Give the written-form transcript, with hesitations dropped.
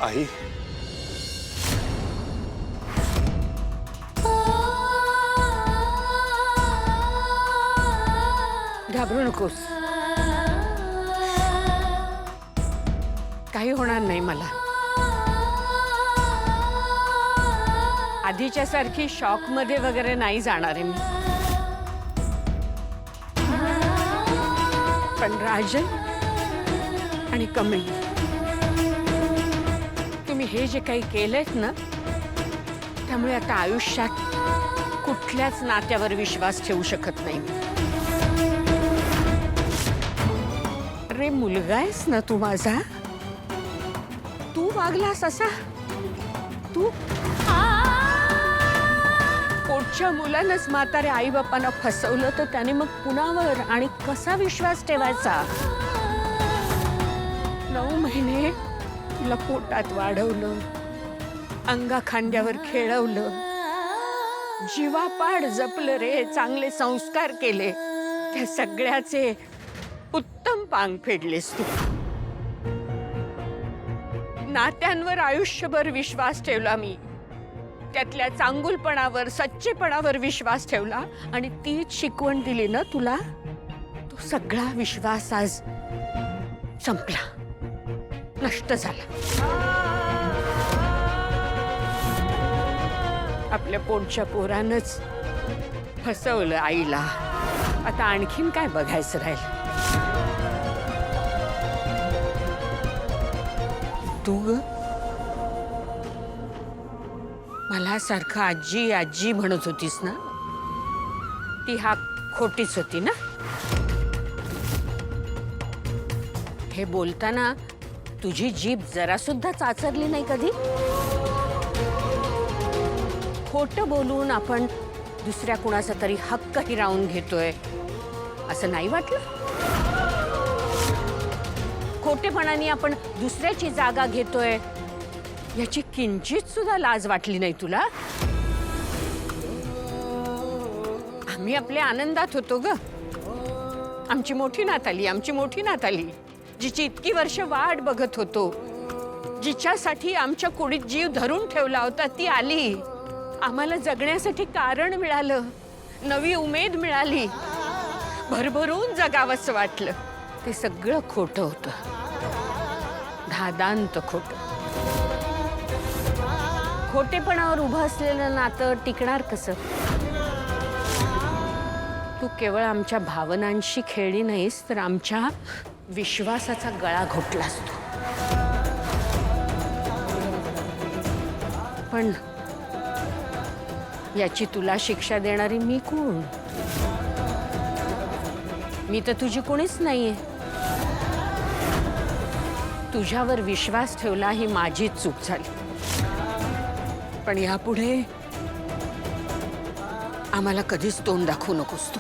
आई, घाबरू नकोस. काही होणार नाही मला. आधीच्या सारखी शॉक मध्ये वगैरे नाही जाणार आहे मी. पण राजन आणि कमळी, तुम्ही हे जे काही केलेत ना, त्यामुळे आता आयुष्यात कुठल्याच नात्यावर विश्वास ठेवू शकत नाही. अरे मुलगा आहेस ना तू माझा. तू वागलास असा. तू पोटच्या मुलानंच म्हाताऱ्या आई बापांना फसवलं तर त्याने मग कुणावर आणि कसा विश्वास ठेवायचा. 9 महिने तुला पोटात वाढवलं, अंगा खांद्यावर खेळवलं, जीवापाड जपलं रे, चांगले संस्कार केले. त्या सगळ्याचे उत्तम पांग फेडलेस तू. नात्यांवर आयुष्यभर विश्वास ठेवला मी. त्यातल्या चांगुलपणावर, सच्चेपणावर विश्वास ठेवला आणि तीच शिकवण दिली ना तुला. तो सगळा विश्वास आज संपला, नष्ट झाला. आपल्या पोटच्या पोरानंच फसवलं आईला. आता आणखीन काय बघायचं राहील. तू ग मला सारखं आजी आजी म्हणत होतीस ना, ती हा खोटीच होती ना. हे बोलताना तुझी जीभ जरा सुद्धा चाचरली नाही कधी. खोटं बोलून आपण दुसऱ्या कुणाचा तरी हक्क हिरावून घेतोय असं नाही वाटलं. खोटेपणाने आपण दुसऱ्याची जागा घेतोय याची किंचित सुद्धा लाज वाटली नाही तुला. आम्ही आपल्या आनंदात होतो ग. आमची मोठी नात आली, आमची मोठी नात आली, जिची इतकी वर्ष वाट बघत होतो, जिच्यासाठी आमच्या कुडीत जीव धरून ठेवला होता, ती आली. आम्हाला जगण्यासाठी कारण मिळालं, नवी उमेद मिळाली, भरभरून जगावंसं वाटलं. ते सगळं खोटं होतं, धादांत खोटं. खोटेपणावर उभं असलेलं नातं टिकणार कसं. तू केवळ आमच्या भावनांशी खेळली नाहीस, तर आमच्या विश्वासाचा गळा घोटलास तू. पण याची तुला शिक्षा देणारी मी कोण. मी तर तुझी कोणीच नाहीये. तुझ्यावर विश्वास ठेवला ही माझीच चूक झाली. पण यापुढे आम्हाला कधीच तोंड दाखवू नकोस तू.